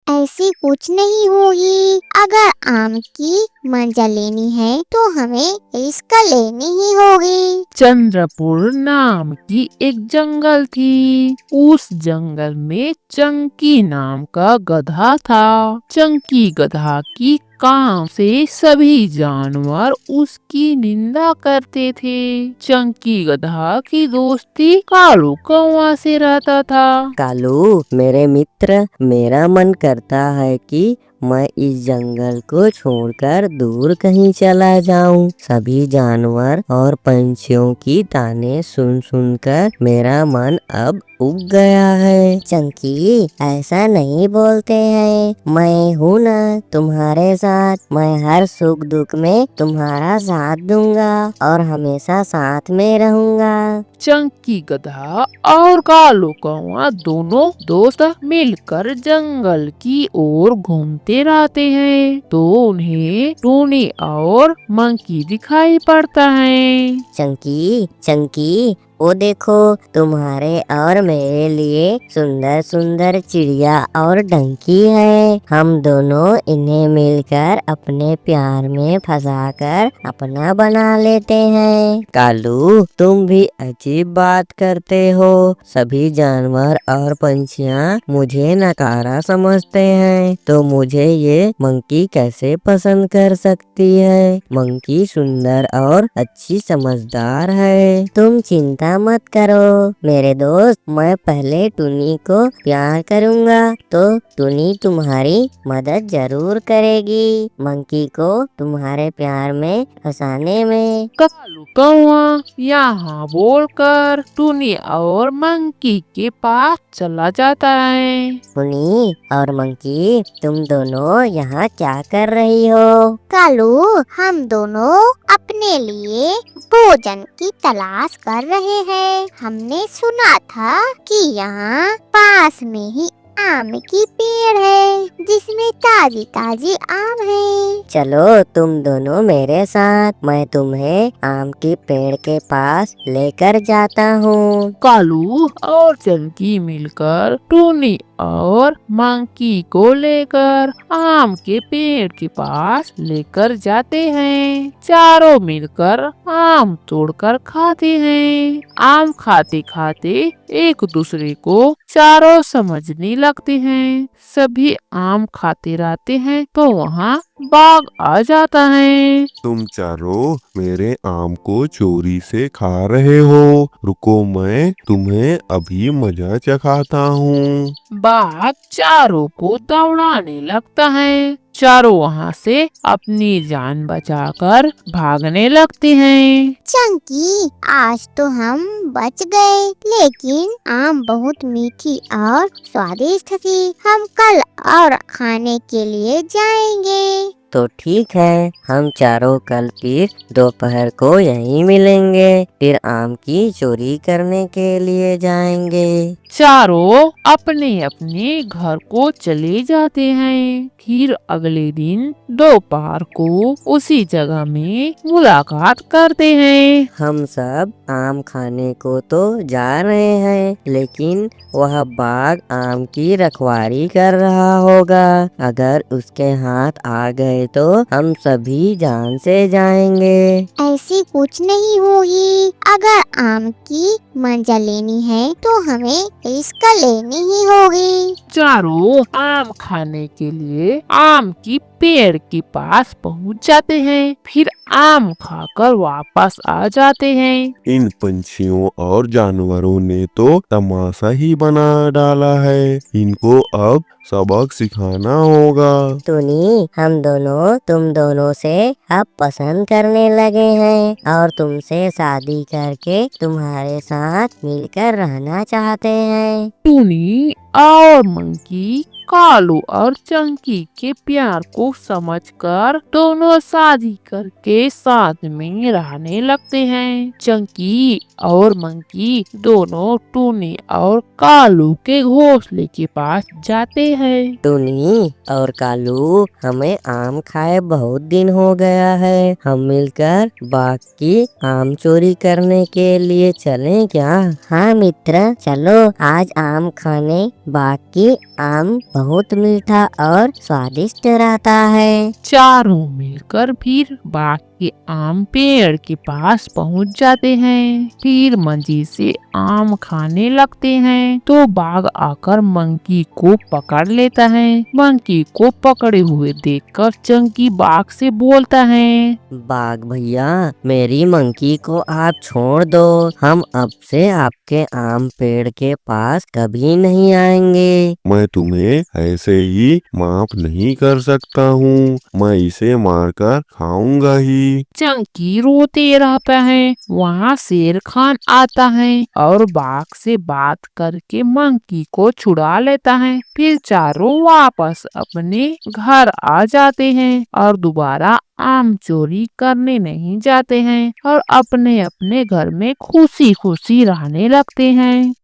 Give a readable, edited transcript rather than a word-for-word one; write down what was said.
ऐसी कुछ नहीं होगी। अगर आम की मजा लेनी है तो हमें इसका लेनी ही होगी। चंद्रपुर नाम की एक जंगल थी। उस जंगल में चंकी नाम का गधा था। चंकी गधा की काम से सभी जानवर उसकी निंदा करते थे। चंकी गधा की दोस्ती कालू कौवा से रहता था। कालू मेरे मित्र, मेरा मन करता है कि मैं इस जंगल को छोड़कर दूर कहीं चला जाऊं। सभी जानवर और पंछियों की ताने सुन सुनकर मेरा मन अब उब गया है। चंकी, ऐसा नहीं बोलते हैं। मैं हूँ ना तुम्हारे साथ। मैं हर सुख दुख में तुम्हारा साथ दूंगा और हमेशा साथ में रहूंगा। चंकी गधा और कालू कौवा दोनों दोस्त मिलकर जंगल की ओर घूमते रहते हैं तो उन्हें टूनी और मंकी दिखाई पड़ता है। चंकी, चंकी, वो देखो, तुम्हारे और मेरे लिए सुंदर सुंदर चिड़िया और डंकी है। हम दोनों इन्हें मिलकर अपने प्यार में फंसाकर अपना बना लेते हैं। कालू, तुम भी अजीब बात करते हो। सभी जानवर और पंछियाँ मुझे नकारा समझते हैं, तो मुझे ये मंकी कैसे पसंद कर सकती है? मंकी सुंदर और अच्छी समझदार है। तुम चिंता मत करो मेरे दोस्त, मैं पहले टुनी को प्यार करूंगा तो टुनी तुम्हारी मदद जरूर करेगी मंकी को तुम्हारे प्यार में फंसाने में। कालू कौवा यहाँ बोलकर टुनी और मंकी के पास चला जाता है। टुनी और मंकी, तुम दोनों यहाँ क्या कर रही हो? कालू, हम दोनों अपने लिए भोजन की तलाश कर रहे हैं। हमने सुना था कि यहाँ पास में ही आम की पेड़ है जिसमें ताजी ताजी आम है। चलो तुम दोनों मेरे साथ, मैं तुम्हें आम के पेड़ के पास लेकर जाता हूँ। कालू और चंकी मिलकर टुनी और मंकी को लेकर आम के पेड़ के पास लेकर जाते हैं। चारों मिलकर आम तोड़कर खाते हैं। आम खाते खाते एक दूसरे को चारों समझने लगते हैं। सभी आम खाते रहते हैं तो वहाँ बाघ आ जाता है। तुम चारों मेरे आम को चोरी से खा रहे हो। रुको, मैं तुम्हें अभी मजा चखाता हूँ। बाघ चारों को दौड़ाने लगता है। चारों वहाँ से अपनी जान बचाकर भागने लगते हैं। चंकी, आज तो हम बच गए, लेकिन आम बहुत मीठी और स्वादिष्ट थी। हम कल और खाने के लिए जाएंगे। तो ठीक है, हम चारों कल फिर दोपहर को यहीं मिलेंगे। फिर आम की चोरी करने के लिए जाएंगे। चारों अपने अपने घर को चले जाते हैं। फिर अगले दिन दोपहर को उसी जगह में मुलाकात करते हैं। हम सब आम खाने को तो जा रहे हैं, लेकिन वह बाघ आम की रखवाली कर रहा होगा। अगर उसके हाथ आ गए तो हम सभी जान से जाएंगे। ऐसी कुछ नहीं होगी। अगर आम की मजा लेनी है तो हमें इसका लेनी ही होगी। चारों आम खाने के लिए आम की पेड़ के पास पहुंच जाते हैं। फिर आम खाकर वापस आ जाते हैं। इन पंछियों और जानवरों ने तो तमाशा ही बना डाला है। इनको अब सबक सिखाना होगा। टुनी, हम दोनों तुम दोनों से अब पसंद करने लगे हैं और तुमसे शादी करके तुम्हारे साथ मिलकर रहना चाहते हैं। टुनी और मंकी कालू और चंकी के प्यार को समझकर दोनों शादी करके साथ में रहने लगते हैं। चंकी और मंकी दोनों टुनी और कालू के घोंसले के पास जाते हैं। टुनी और कालू, हमें आम खाए बहुत दिन हो गया है। हम मिलकर बाघ की आम चोरी करने के लिए चलें क्या? हाँ मित्र, चलो आज आम खाने बाघ की आम बहुत मीठा और स्वादिष्ट रहता है। चारों मिलकर फिर बाघ के आम पेड़ के पास पहुंच जाते हैं। फिर मंजी से आम खाने लगते हैं तो बाघ आकर मंकी को पकड़ लेता है। मंकी को पकड़े हुए देखकर चंकी बाघ से बोलता है, बाघ भैया, मेरी मंकी को आप छोड़ दो। हम अब से आपके आम पेड़ के पास कभी नहीं आएंगे। मैं तुम्हें ऐसे ही माफ नहीं कर सकता हूँ, मैं इसे मारकर खाऊंगा ही। चंकी रोते रहता है। वहाँ शेर खान आता है और बाघ से बात करके मंकी को छुड़ा लेता है। फिर चारों वापस अपने घर आ जाते हैं और दोबारा आम चोरी करने नहीं जाते हैं और अपने अपने घर में खुशी खुशी रहने लगते हैं।